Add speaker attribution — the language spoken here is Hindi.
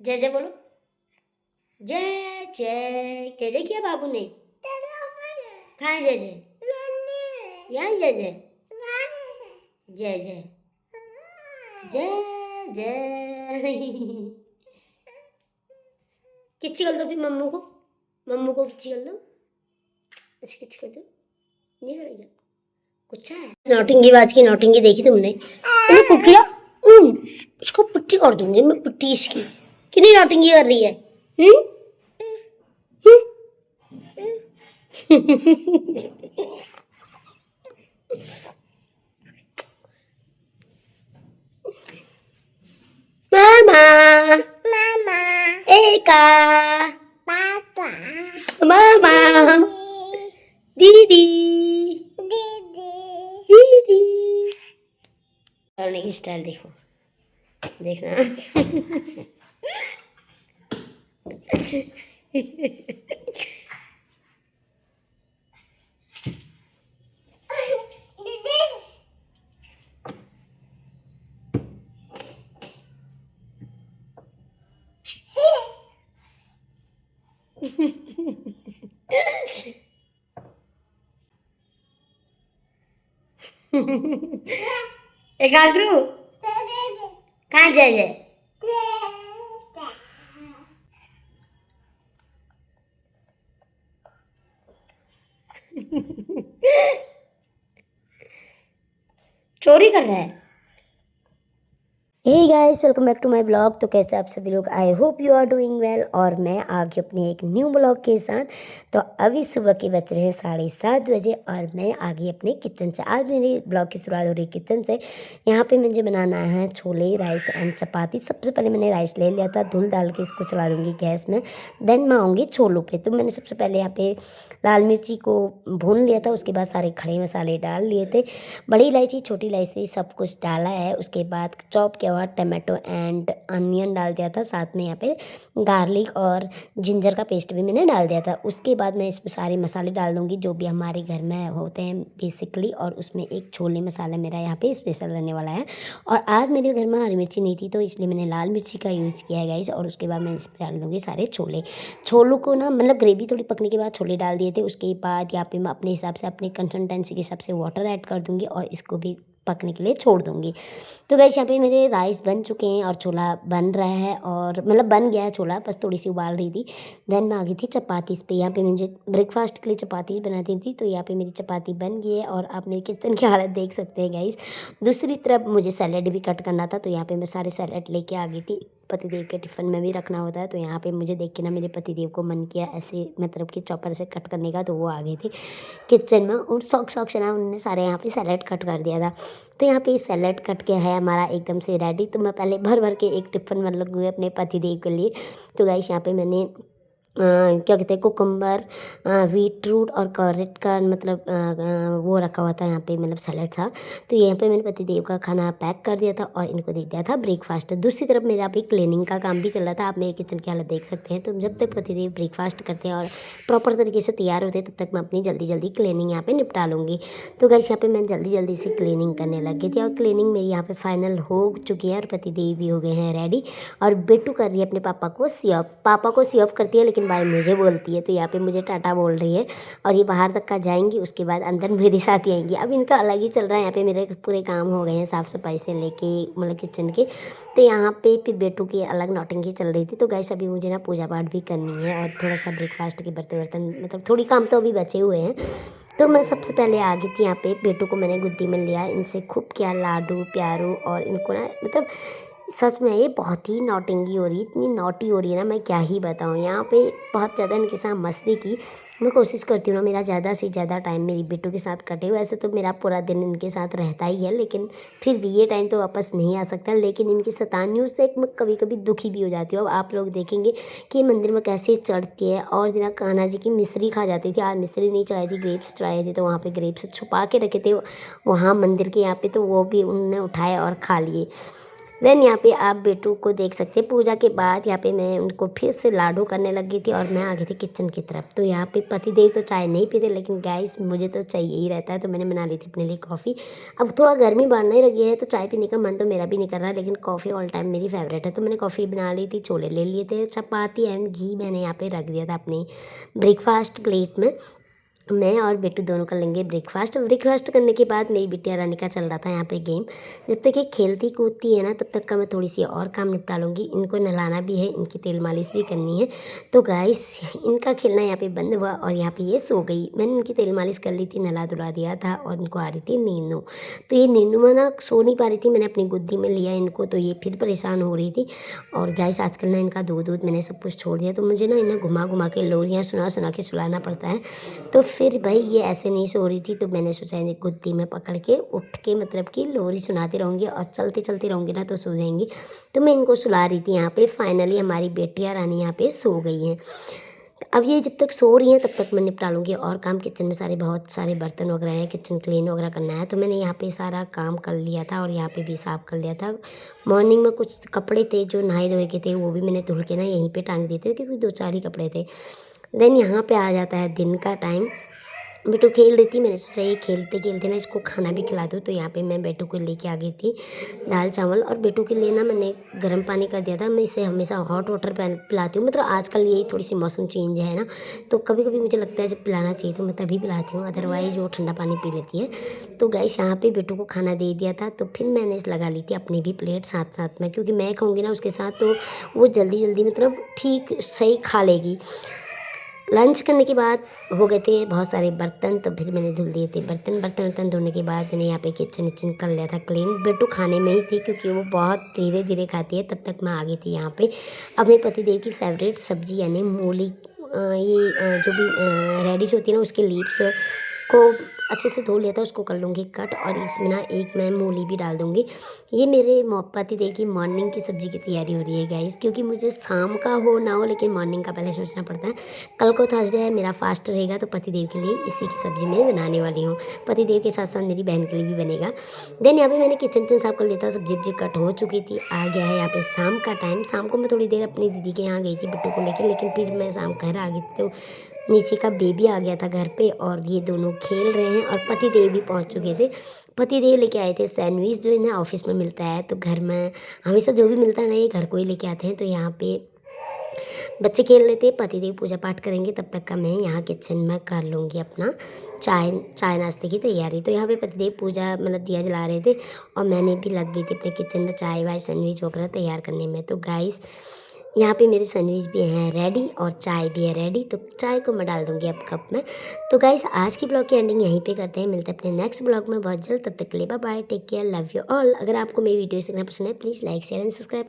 Speaker 1: जय जय बोलो। जय जय जय जय किया बाबू ने। कहाँ है जय जय? यहाँ जय जय। जय जय जय जय। किच्ची कर दो फिर मम्मू को किच्ची कर दो। ऐसे किच्ची कर दो। नहीं करेगा कुछ है। नौटिंगीबाज की नौटिंगी देखी तुमने? तुम्हें पुटिया इसको पुट्टी कर दूंगी मैं, पुट्टी इसकी। कितनी नौटिंगी कर रही है? मामा मामा एका पापा मामा दीदी दीदी दीदी। चलने की स्टाइल देखो, देखना। एक आगरू कहाँ जय जय? चोरी कर रहा है। Hey guys, welcome back to my blog. तो कैसे आप सभी लोग? I hope you are doing well. और मैं आ गई अपने एक न्यू ब्लॉग के साथ। तो अभी सुबह के बज रहे हैं 7:30 बजे और मैं आ गई अपने किचन से। आज मेरी ब्लॉग की शुरुआत हो रही है किचन से। यहाँ पे मुझे बनाना है छोले, राइस एंड चपाती। सबसे पहले मैंने राइस ले लिया था, धुल डाल के इसको चला दूँगी गैस में। देन मैं आऊँगी छोलों पर। तो मैंने सबसे पहले यहाँ पे लाल मिर्ची को भून लिया था, उसके बाद सारे खड़े मसाले डाल लिए थे। बड़ी इलायची, छोटी इलायची सब कुछ डाला है। उसके बाद चॉप किया हुआ टमाटो एंड अनियन डाल दिया था, साथ में यहाँ पे गार्लिक और जिंजर का पेस्ट भी मैंने डाल दिया था। उसके बाद मैं इसमें सारे मसाले डाल दूँगी जो भी हमारे घर में होते हैं बेसिकली। और उसमें एक छोले मसाला मेरा यहाँ पे स्पेशल रहने वाला है। और आज मेरे घर में हरी मिर्ची नहीं थी तो इसलिए मैंने लाल मिर्ची का यूज़ किया है गाइस। और उसके बाद मैं इसमें डाल दूँगी सारे छोले। छोलों को ना मतलब ग्रेवी थोड़ी पकने के बाद छोले डाल दिए थे। उसके बाद यहाँ पे मैं अपने हिसाब से, अपने कंसिस्टेंसी के हिसाब से वाटर ऐड कर दूँगी और इसको भी पकने के लिए छोड़ दूँगी। तो गाइस यहाँ पे मेरे राइस बन चुके हैं और छोला बन रहा है, और मतलब बन गया है छोला, बस थोड़ी सी उबाल रही थी। देन मैं आ गई थी चपाती पे। यहाँ पे मुझे ब्रेकफास्ट के लिए चपाती बनाती थी, तो यहाँ पे मेरी चपाती बन गई है। और आप मेरी किचन की हालत देख सकते हैं गाइस। दूसरी तरफ मुझे सैलेड भी कट करना था, तो यहाँ पे मैं सारे सैलेड लेके आ गई थी। पतिदेव के टिफ़िन में भी रखना होता है, तो यहाँ पे मुझे देख के ना मेरे पतिदेव को मन किया ऐसे मतलब कि चॉपर से कट करने का, तो वो आ गए थे किचन में और शौक से ना उन्होंने सारे यहाँ पे सैलेड कट कर दिया था। तो यहाँ पे सैलेड कट के है हमारा एकदम से रेडी। तो मैं पहले भर भर के एक टिफ़िन में लगूँगी अपने पतिदेव के लिए। तो गाइस यहाँ पे मैंने क्या कहते हैं कुकुम्बर, बीटरूट और कैरेट का मतलब वो रखा हुआ था यहाँ पे, मतलब सैलेड था। तो यहाँ पे मैंने पतिदेव का खाना पैक कर दिया था और इनको दे दिया था ब्रेकफास्ट। दूसरी तरफ मेरा अभी क्लीनिंग का काम भी चल रहा था। आप मेरे किचन की हालत देख सकते हैं। तो जब तक पतिदेव ब्रेकफास्ट करते हैं और प्रॉपर तरीके से तैयार होते हैं तब तक मैं अपनी जल्दी जल्दी क्लीनिंग यहाँ पे निपटा लूँगी। तो गाइस यहाँ पे मैं जल्दी जल्दी से क्लीनिंग करने लग गई थी और क्लीनिंग मेरी यहाँ पे फाइनल हो चुकी है और पतिदेव भी हो गए हैं रेडी। और बेटू कर रही है अपने पापा को सियप। पापा को सियप करती है लेकिन भाई मुझे बोलती है, तो यहाँ पे मुझे टाटा बोल रही है। और ये बाहर तक का जाएंगी, उसके बाद अंदर मेरे साथ ही आएंगी। अब इनका अलग ही चल रहा है। यहाँ पे मेरे पूरे काम हो गए हैं साफ़ सफाई से लेके मतलब किचन के। तो यहाँ पे फिर बेटू की अलग नौटंकी चल रही थी। तो गाइस अभी मुझे ना पूजा पाठ भी करनी है और थोड़ा सा ब्रेकफास्ट के बर्तन मतलब थोड़ी काम तो अभी बचे हुए हैं। तो मैं सबसे पहले आ गई थी यहाँ पे। बेटू को मैंने गोदी में लिया, इनसे खूब किया लाडू प्यारू। और इनको ना मतलब सच में ये बहुत ही नौटंकी हो रही है, इतनी नॉटी हो रही है ना, मैं क्या ही बताऊँ। यहाँ पे बहुत ज़्यादा इनके साथ मस्ती की। मैं कोशिश करती हूँ ना मेरा ज़्यादा से ज़्यादा टाइम मेरी बेटू के साथ कटे। वैसे तो मेरा पूरा दिन इनके साथ रहता ही है, लेकिन फिर भी ये टाइम तो वापस नहीं आ सकता। लेकिन इनकी शैतानियों से मैं कभी कभी दुखी भी हो जाती हूँ। अब आप लोग देखेंगे कि मंदिर में कैसे चढ़ती है। और दिन कान्हा जी की मिश्री खा जाती थी, आज मिश्री नहीं चढ़ाई थी, ग्रेप्स चढ़ाए थे। तो वहाँ पे ग्रेप्स छुपा के रखे थे वहाँ मंदिर के यहाँ पे, तो वो भी उन्होंने उठाए और खा लिए। देन यहाँ पे आप बेटू को देख सकते हैं। पूजा के बाद यहाँ पे मैं उनको फिर से लाडू करने लगी थी और मैं आ गई थी किचन की तरफ। तो यहाँ पे पतिदेव तो चाय नहीं पीते, लेकिन गाइस मुझे तो चाहिए ही रहता है, तो मैंने बना ली थी अपने लिए कॉफ़ी। अब थोड़ा गर्मी बढ़ने लगी है तो चाय पीने का मन तो मेरा भी नहीं कर रहा है, लेकिन कॉफ़ी ऑल टाइम मेरी फेवरेट है। तो मैंने कॉफ़ी बना ली थी, छोले ले लिए थे, चपाती एंड घी मैंने यहाँ पे रख दिया था अपनी ब्रेकफास्ट प्लेट में। मैं और बेटू दोनों कर लेंगे ब्रेकफास्ट करने के बाद मेरी बिटिया रानी का चल रहा था यहाँ पे गेम। जब तक ये खेलती कूदती है ना, तब तक का मैं थोड़ी सी और काम निपटा लूँगी। इनको नहलाना भी है, इनकी तेल मालिश भी करनी है। तो गाइस इनका खेलना यहाँ पे बंद हुआ और यहाँ पे ये सो गई। मैंने इनकी तेल मालिश कर ली थी, नहला धुला दिया था और इनको आ रही थी नींद। तो ये नींद में ना सो नहीं पा रही थी, मैंने अपनी गोदी में लिया इनको, तो ये फिर परेशान हो रही थी। और गाइस आजकल ना इनका दूध मैंने सब कुछ छोड़ दिया, तो मुझे ना इन्हें घुमा घुमा के लोरियाँ सुना के सुलाना पड़ता है। तो फिर भाई ये ऐसे नहीं सो रही थी, तो मैंने सोचा इन्हें गोदी में पकड़ के उठ के मतलब कि लोरी सुनाती रहूँगी और चलती चलती रहूँगी ना तो सो जाएंगी। तो मैं इनको सुला रही थी यहाँ पे। फाइनली हमारी बेटियाँ रानी यहाँ पे सो गई हैं। अब ये जब तक सो रही हैं तब तक मैं निपटा लूँगी और काम। किचन में बहुत सारे बर्तन वगैरह हैं, किचन क्लीन वगैरह करना है, तो मैंने यहाँ पे सारा काम कर लिया था और यहाँ पे भी साफ़ कर लिया था। मॉर्निंग में कुछ कपड़े थे जो नहाए धोए के थे, वो भी मैंने धुल के ना यहीं पे टांग दिए थे, क्योंकि 2-4 ही कपड़े थे। देन यहाँ पे आ जाता है दिन का टाइम। बेटू खेल रही थी, मैंने सोचा ये खेलते खेलते ना इसको खाना भी खिला दूँ। तो यहाँ पे मैं बेटू को लेके आ गई थी दाल चावल, और बेटू के लिए ना मैंने गर्म पानी कर दिया था। मैं इसे हमेशा हॉट वाटर पिलाती हूँ, मतलब आजकल यही थोड़ी सी मौसम चेंज है ना, तो कभी कभी मुझे लगता है जब पिलाना चाहिए तो मैं तभी पिलाती हूँ, अदरवाइज़ वो ठंडा पानी पी लेती है। तो गाइस यहाँ पे बेटू को खाना दे दिया था, तो फिर मैंने लगा ली थी अपनी भी प्लेट साथ साथ में, क्योंकि मैं खाऊँगी ना उसके साथ तो वो जल्दी जल्दी मतलब ठीक सही खा लेगी। लंच करने के बाद हो गए थे बहुत सारे बर्तन, तो फिर मैंने धुल दिए थे बर्तन धोने के बाद मैंने यहाँ पे किचन कर लिया था क्लीन। बेटू खाने में ही थी क्योंकि वो बहुत धीरे धीरे खाती है, तब तक मैं आ गई थी यहाँ पे अपने पतिदेव की फेवरेट सब्ज़ी यानी मूली। जो भी रेडिश होती है ना, उसके लीव्स को अच्छे से धो लिया था, उसको कर लूँगी कट, और इसमें ना एक मैं मूली भी डाल दूँगी। ये मेरे पतिदेव की मॉर्निंग की सब्ज़ी की तैयारी हो रही है गाइस, क्योंकि मुझे शाम का हो ना हो लेकिन मॉर्निंग का पहले सोचना पड़ता है। कल को थर्सडे है, मेरा फास्ट रहेगा, तो पतिदेव के लिए इसी की सब्ज़ी मैं बनाने वाली हूँ। पतिदेव के साथ साथ मेरी बहन के लिए भी बनेगा। देन यहाँ पे मैंने किचन साफ कर लिया था, सब्जी कट हो चुकी थी। आ गया है यहाँ पे शाम का टाइम। शाम को मैं थोड़ी देर अपनी दीदी के यहाँ गई थी बिट्टू को लेकर, लेकिन फिर मैं शाम घर आ गई थी, तो नीचे का बेबी आ गया था घर पे और ये दोनों खेल रहे हैं, और पतिदेव भी पहुंच चुके थे। पतिदेव लेके आए थे सैंडविच, जो इन्हें ऑफिस में मिलता है, तो घर में हमेशा जो भी मिलता है ना ये घर को ही लेके आते हैं। तो यहाँ पे बच्चे खेल रहे थे, पतिदेव पूजा पाठ करेंगे, तब तक का मैं यहाँ किचन में कर लूँगी अपना चाय नाश्ते की तैयारी। तो यहाँ पे पतिदेव पूजा मतलब दिया जला रहे थे और मैंने भी लग गई थी अपने किचन में चाय वाय सैंडविच वगैरह तैयार करने में। तो गाइस यहाँ पे मेरे सैंडविच भी हैं रेडी और चाय भी है रेडी, तो चाय को मैं डाल दूँगी अब कप में। तो गाइस आज की ब्लॉग की एंडिंग यहीं पे करते हैं, मिलते हैं अपने नेक्स्ट ब्लॉग में बहुत जल्द। तब तक के लिए bye bye, take care, love you all. अगर आपको मेरी वीडियो देखना पसंद है please like share and subscribe.